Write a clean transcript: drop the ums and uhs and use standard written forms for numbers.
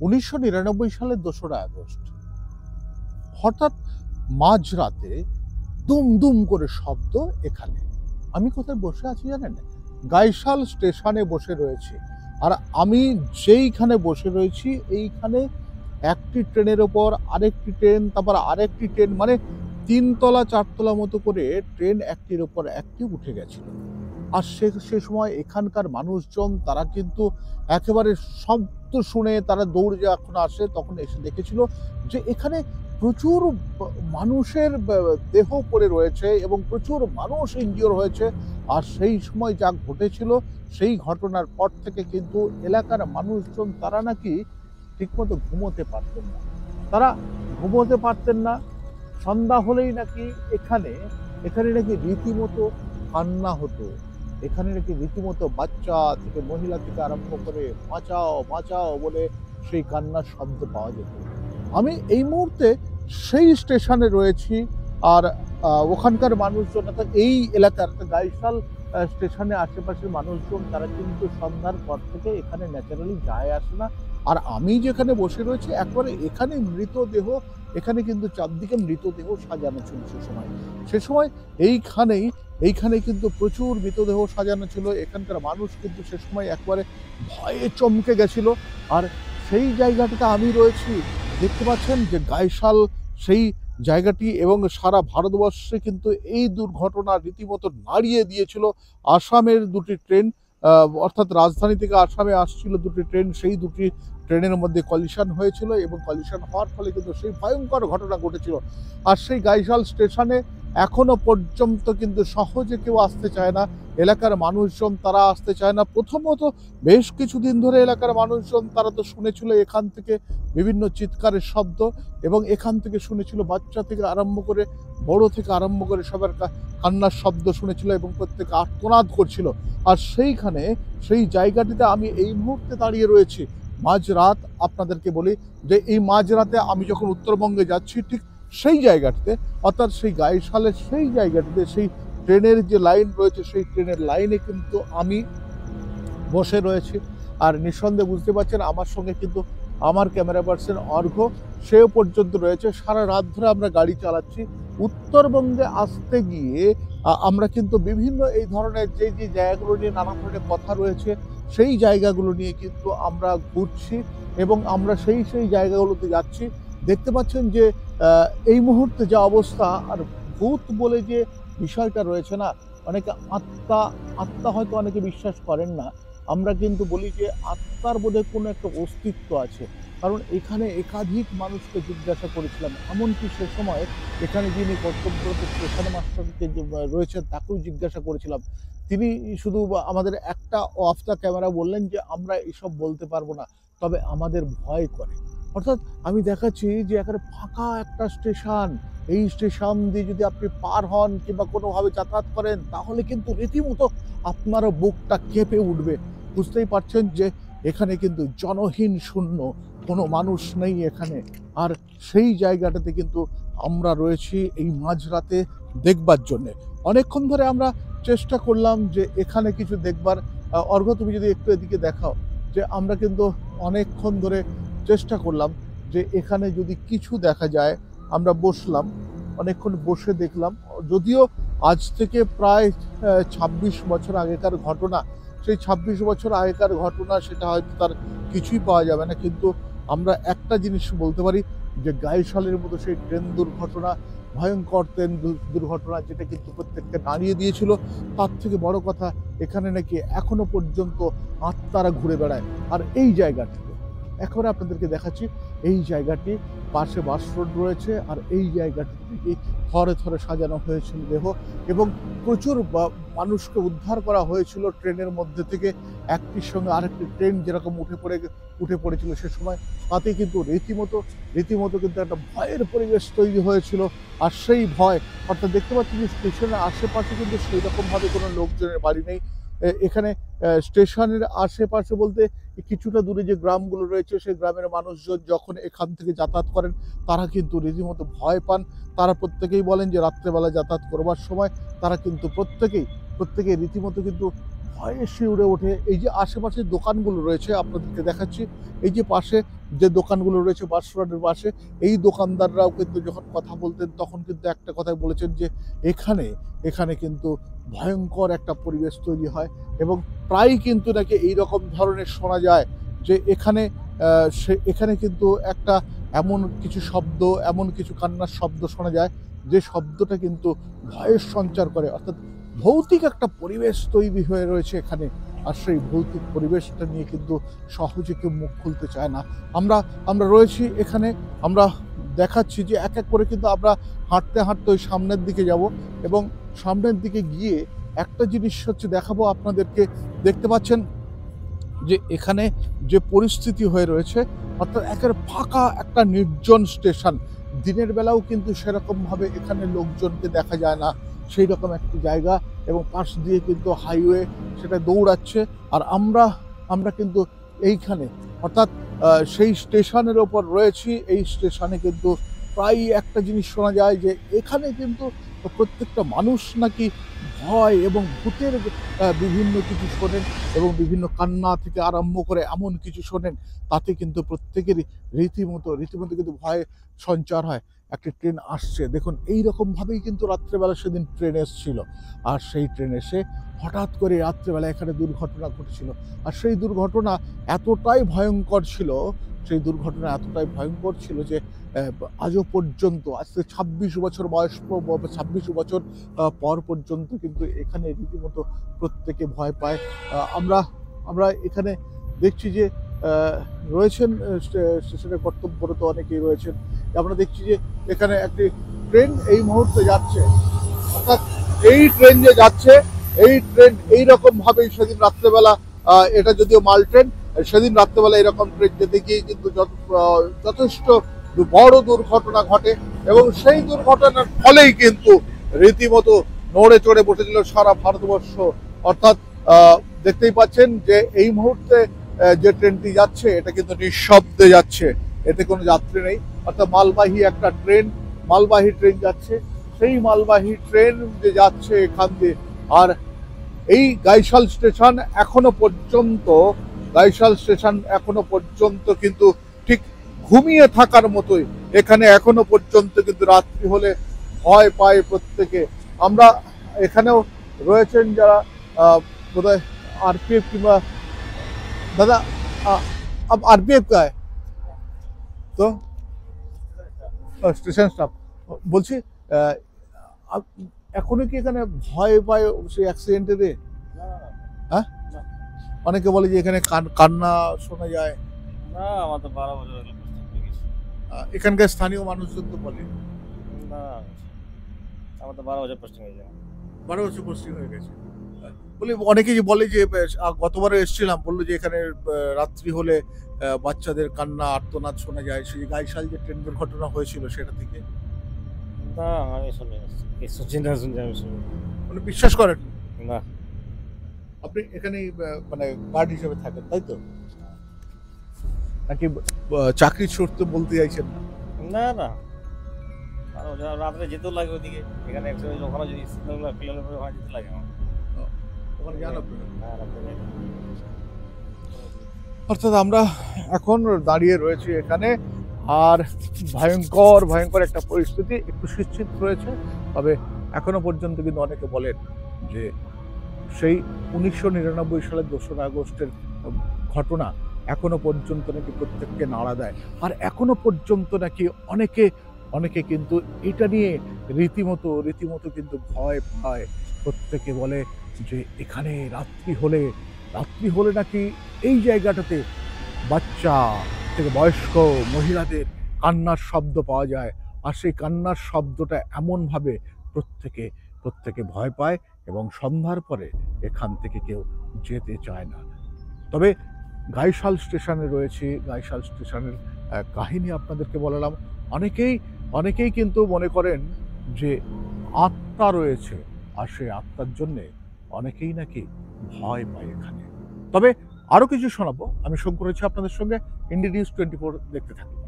1999 সালের 2রা আগস্ট হঠাৎ মাঝরাতে দুম দুম করে শব্দ এখানে। আমি কোথায় বসে আছি জানেন? গাইশাল স্টেশনে বসে রয়েছি। আর আমি যেইখানে বসে রয়েছি এইখানে একটি ট্রেনের ওপর আরেকটি ট্রেন, তারপর আরেকটি ট্রেন, মানে ৩ তলা ৪ তলা মতো করে ট্রেন একটির ওপর একটি উঠে গেছিল। আর সে সময় এখানকার মানুষজন তারা কিন্তু একেবারে শব্দ শুনে তারা দৌড়ে যখন আসে তখন এসে দেখেছিল যে এখানে প্রচুর মানুষের দেহ পড়ে রয়েছে এবং প্রচুর মানুষ ইনজিওর হয়েছে। আর সেই সময় যা ঘটেছিল সেই ঘটনার পর থেকে কিন্তু এলাকার মানুষজন তারা নাকি ঠিকমতো ঘুমোতে পারতেন না। তারা ঘুমোতে পারতেন না। সন্ধ্যা হলেই নাকি এখানে এখানে নাকি রীতিমতো কান্না হতো। এখানে নাকি রীতিমতো বাচ্চা থেকে মহিলা থেকে আরম্ভ করে বাঁচাও বাঁচাও বলে সেই কান্নার শব্দ পাওয়া যেত। আমি এই মুহূর্তে সেই স্টেশনে রয়েছি। আর ওখানকার মানুষজন অর্থাৎ এই এলাকার গাইশাল স্টেশনে আশেপাশের মানুষজন তারা কিন্তু সন্ধ্যার পর থেকে এখানে ন্যাচারালি যায় আসে না। আর আমি যেখানে বসে রয়েছি একবারে এখানে মৃতদেহ, এখানে কিন্তু চারদিকে মৃতদেহ সাজানো ছিল সে সময় এইখানে কিন্তু প্রচুর মৃতদেহ সাজানো ছিল। এখানকার মানুষ কিন্তু সে সময় একবারে ভয়ে চমকে গেছিল। আর সেই জায়গাটাতে আমি রয়েছি, দেখতে পাচ্ছেন যে গাইশাল সেই জায়গাটি, এবং সারা ভারতবর্ষে কিন্তু এই দুর্ঘটনা রীতিমতো নাড়িয়ে দিয়েছিল। আসামের দুটি ট্রেন, অর্থাৎ রাজধানী থেকে আসামে আসছিল দুটি ট্রেন, সেই দুটি ট্রেনের মধ্যে কলিশন হয়েছিল এবং কলিশন হওয়ার ফলে কিন্তু সেই ভয়ঙ্কর ঘটনা ঘটেছিল। আর সেই গাইশাল স্টেশনে এখনো পর্যন্ত কিন্তু সহজে কেউ আসতে চায় না। এলাকার মানুষজন তারা আসতে চায় না। প্রথমত বেশ কিছুদিন ধরে এলাকার মানুষজন তারা তো শুনেছিল এখান থেকে বিভিন্ন চিৎকারের শব্দ, এবং এখান থেকে শুনেছিল বাচ্চা থেকে আরম্ভ করে বড় থেকে আরম্ভ করে সবার কান্নার শব্দ শুনেছিল এবং প্রত্যেকে আর্তনাদ করছিল। আর সেই জায়গাটিতে আমি এই মুহূর্তে দাঁড়িয়ে রয়েছি মাঝরাত। আপনাদেরকে বলি যে এই মাঝরাতে আমি যখন উত্তরবঙ্গে যাচ্ছি ঠিক সেই জায়গাটিতে, অর্থাৎ সেই গাইশালের সেই জায়গাটিতে সেই ট্রেনের যে লাইন রয়েছে সেই ট্রেনের লাইনে কিন্তু আমি বসে রয়েছি। আর নিঃসন্দেহে বুঝতে পারছেন আমার সঙ্গে কিন্তু আমার ক্যামেরা পার্সন অর্ঘ্য, সেও পর্যন্ত রয়েছে। সারা রাত ধরে আমরা গাড়ি চালাচ্ছি। উত্তরবঙ্গে আসতে গিয়ে আমরা কিন্তু বিভিন্ন এই ধরনের যে জায়গাগুলো নিয়ে নানা ধরনের কথা রয়েছে সেই জায়গাগুলো নিয়ে কিন্তু আমরা ঘুরছি এবং আমরা সেই জায়গাগুলোতে যাচ্ছি। দেখতে পাচ্ছেন যে এই মুহূর্তে যা অবস্থা, আর ভূত বলে যে বিষয়টা রয়েছে না, অনেকে আত্মা হয়তো অনেকে বিশ্বাস করেন না। আমরা কিন্তু বলি যে আত্মার বোধহয় কোনো একটা অস্তিত্ব আছে। কারণ এখানে একাধিক মানুষকে জিজ্ঞাসা করেছিলাম, এমনকি সে সময় এখানে যিনি কর্তব্যরত স্টেশন মাস্টারকে রয়েছেন তাকেও জিজ্ঞাসা করেছিলাম। তিনি শুধু আমাদের একটা অফ দ্য ক্যামেরা বললেন যে আমরা এসব বলতে পারবো না, তবে আমাদের ভয় করে। অর্থাৎ আমি দেখাচ্ছি যে একেবারে ফাঁকা একটা স্টেশন, এই স্টেশন দিয়ে যদি আপনি পার হন কিংবা কোনোভাবে যাতায়াত করেন তাহলে কিন্তু রীতিমতো আপনারও বুকটা কেঁপে উঠবে। বুঝতেই পারছেন যে এখানে কিন্তু জনহীন শূন্য, কোনো মানুষ নেই এখানে। আর সেই জায়গাটাতে কিন্তু আমরা রয়েছি এই মাঝরাতে দেখবার জন্যে। অনেকক্ষণ ধরে আমরা চেষ্টা করলাম যে এখানে কিছু দেখবার। অর্ঘ্য, তুমি যদি একটু এদিকে দেখাও, যে আমরা কিন্তু অনেকক্ষণ ধরে চেষ্টা করলাম যে এখানে যদি কিছু দেখা যায়। আমরা বসলাম, অনেকক্ষণ বসে দেখলাম। যদিও আজ থেকে প্রায় ২৬ বছর আগেকার ঘটনা, সেই ২৬ বছর আগেকার ঘটনা, সেটা হয়তো তার কিছুই পাওয়া যাবে না, কিন্তু আমরা একটা জিনিস বলতে পারি যে গাইশালের মতো সেই ট্রেন দুর্ঘটনা, ভয়ঙ্কর ট্রেন দুর্ঘটনা, যেটা কিন্তু প্রত্যেককে নাড়িয়ে দিয়েছিল। তার থেকে বড় কথা, এখানে নাকি এখনো পর্যন্ত আত্মারা ঘুরে বেড়ায়। আর এই জায়গাটিতে এখন আপনাদেরকে দেখাচ্ছি, এই জায়গাটি পাশে বাস রোড রয়েছে, আর এই জায়গাটি থেকে থরে থরে সাজানো হয়েছিল দেহ, এবং প্রচুর মানুষকে উদ্ধার করা হয়েছিল ট্রেনের মধ্যে থেকে। একটির সঙ্গে আরেকটি ট্রেন যেরকম উঠে পড়েছিল সে সময়, তাতে কিন্তু রীতিমতো কিন্তু একটা ভয়ের পরিবেশ তৈরি হয়েছিল। আর সেই ভয়, অর্থাৎ দেখতে পাচ্ছি যে স্টেশনের আশেপাশে কিন্তু সেই রকমভাবে কোনো লোকজনের বাড়ি নেই। এখানে স্টেশনের আশেপাশে বলতে কিছুটা দূরে যে গ্রামগুলো রয়েছে সেই গ্রামের মানুষজন যখন এখান থেকে যাতায়াত করেন তারা কিন্তু রীতিমতো ভয় পান। তারা প্রত্যেকেই বলেন যে রাত্রেবেলা যাতায়াত করবার সময় তারা কিন্তু প্রত্যেকেই রীতিমতো কিন্তু ভয়ে শিউরে ওঠে। এই যে আশেপাশে দোকানগুলো রয়েছে আপনাদেরকে দেখাচ্ছি, এই যে পাশে যে দোকানগুলো রয়েছে বাস রোডের পাশে, এই দোকানদাররাও কিন্তু যখন কথা বলতেন তখন কিন্তু একটা কথাই বলেছেন যে এখানে এখানে কিন্তু ভয়ঙ্কর একটা পরিবেশ তৈরি হয় এবং প্রায় কিন্তু নাকি এইরকম ধরনের শোনা যায় যে এখানে কিন্তু একটা এমন কিছু শব্দ, এমন কিছু কান্নার শব্দ শোনা যায় যে শব্দটা কিন্তু ভয়ের সঞ্চার করে, অর্থাৎ ভৌতিক একটা পরিবেশ তৈরি হয়ে রয়েছে এখানে। আর সেই ভৌতিক পরিবেশটা নিয়ে কিন্তু সহজে কেউ মুখ খুলতে চায় না। আমরা রয়েছি এখানে, আমরা দেখাচ্ছি যে এক এক করে কিন্তু আমরা হাঁটতে হাঁটতে ওই সামনের দিকে যাব এবং সামনের দিকে গিয়ে একটা জিনিস হচ্ছে দেখাবো আপনাদেরকে। দেখতে পাচ্ছেন যে এখানে যে পরিস্থিতি হয়ে রয়েছে, অর্থাৎ একের ফাঁকা একটা নির্জন স্টেশন। দিনের বেলাও কিন্তু সেরকমভাবে এখানে লোকজনকে দেখা যায় না, সেই রকম একটি জায়গা এবং পাশ দিয়ে কিন্তু হাইওয়ে সেটা দৌড়াচ্ছে। আর আমরা কিন্তু এইখানে অর্থাৎ সেই স্টেশনের ওপর রয়েছি। এই স্টেশনে কিন্তু প্রায় একটা জিনিস শোনা যায় যে এখানে কিন্তু প্রত্যেকটা মানুষ নাকি ভয় এবং ভূতের বিভিন্ন কিছু শোনেন এবং বিভিন্ন কান্না থেকে আরম্ভ করে এমন কিছু শোনেন, তাতে কিন্তু প্রত্যেকেরই রীতিমতো কিন্তু ভয় সঞ্চার হয়। একটি ট্রেন আসছে, দেখুন এইরকমভাবেই কিন্তু রাত্রেবেলা সেদিন ট্রেন এসেছিল। আর সেই ট্রেন এসে হঠাৎ করে রাত্রেবেলা এখানে দুর্ঘটনা ঘটেছিল। আর সেই দুর্ঘটনা এতটাই ভয়ঙ্কর ছিল, যে আজও পর্যন্ত, আজ থেকে ২৬ বছর বয়স, ২৬ বছর পর পর্যন্ত কিন্তু এখানে রীতিমতো প্রত্যেকে ভয় পায়। আমরা এখানে দেখছি যে রয়েছেন স্টেশনে কর্তব্যরত অনেকেই রয়েছেন। আমরা দেখছি যে এখানে একটি ট্রেন এই মুহূর্তে যাচ্ছে, অর্থাৎ এই ট্রেন যে যাচ্ছে, এই ট্রেন এইরকম ভাবেই সেদিন রাত্রেবেলা, এটা যদিও মাল ট্রেন, সেদিন রাত্রেবেলা এরকম ট্রেন যেতে গিয়ে কিন্তু যথেষ্ট বড় দুর্ঘটনা ঘটে এবং সেই দুর্ঘটনার ফলেই কিন্তু রীতিমতো নড়ে চড়ে বসেছিল সারা ভারতবর্ষ। অর্থাৎ দেখতেই পাচ্ছেন যে এই মুহূর্তে যে ট্রেনটি যাচ্ছে এটা কিন্তু নিঃশব্দে যাচ্ছে, এতে কোনো যাত্রী নেই। অর্থাৎ মালবাহী ট্রেন যাচ্ছে, সেই মালবাহী ট্রেন যে যাচ্ছে এখান দিয়ে। আর এই গাইশাল স্টেশন এখনো পর্যন্ত কিন্তু ঠিক ঘুমিয়ে থাকার মতোই। এখানে এখনো পর্যন্ত কিন্তু রাত্রি হলে ভয় পায় প্রত্যেকে। আমরা এখানেও রয়েছেন যারা বোধহয় आरपीएफ किंवा दादा अब आरपीएफ का है तो স্টেশন স্টাফ বলছি, এখনো কি এখানে ভয় পায় সেই অ্যাক্সিডেন্টের? হ্যাঁ, অনেকে বলে যে এখানে কান্না শোনা যায়। না, আমার তো 12 বছর হলো এখানকার স্থানীয় মানুষজন তো বলে না, আমার তো 12 বছর পোস্টিং হয়ে যায়। 12 বছর পোস্টিং হয়ে গেছে বলে অনেকেই বলে যে গতবারে এসেছিলাম, বললো যে এখানে রাত্রি হলে বাচ্চাদের কান্না আর্তনাদ শোনা যায়, সেই গাইশাল যে ট্রেন দুর্ঘটনা হয়েছিল সেটা থেকে। না, আমি শুনি আমি শুনি। মানে বিশ্বাস করেন না? আপনি এখানে মানে গার্ড হিসেবে থাকেন তাই তো, নাকি চাকরি সূত্রে বলতে চাইছেন না? না না, রাত্রে যেতেও লাগে ওদিকে, এখানে ওখানে যদি ওখানে যেতে লাগে আমার। ওখানে যান আপনি? হ্যাঁ, রাত্রে যাই। অর্থাৎ আমরা এখন দাঁড়িয়ে রয়েছি এখানে, আর ভয়ঙ্কর একটা পরিস্থিতি, একটু শিথিল রয়েছে। তবে এখনো পর্যন্ত কিন্তু অনেকে বলেন যে সেই ১৯৯৯ সালের ২রা আগস্টের ঘটনা এখনো পর্যন্ত নাকি প্রত্যেককে নাড়া দেয়। আর এখনো পর্যন্ত নাকি অনেকে কিন্তু এটা নিয়ে রীতিমতো কিন্তু ভয় পায়। প্রত্যেকে বলে যে এখানে রাত্রি হলে নাকি এই জায়গাটাতে বাচ্চা থেকে বয়স্ক মহিলাদের কান্নার শব্দ পাওয়া যায়। আর সেই কান্নার শব্দটা এমনভাবে প্রত্যেকে ভয় পায় এবং সন্ধ্যার পরে এখান থেকে কেউ যেতে চায় না। তবে গাইশাল স্টেশনে রয়েছে, গাইশাল স্টেশনের কাহিনী আপনাদেরকে বললাম। অনেকেই কিন্তু মনে করেন যে আত্মা রয়েছে, আর সেই আত্মার জন্যে অনেকেই নাকি ভয় পায় এখানে। তবে আরও কিছু শোনাবো। আমি শঙ্কর রয়েছি আপনাদের সঙ্গে। ইন্ডি নিউজ 24 দেখতে থাকুন।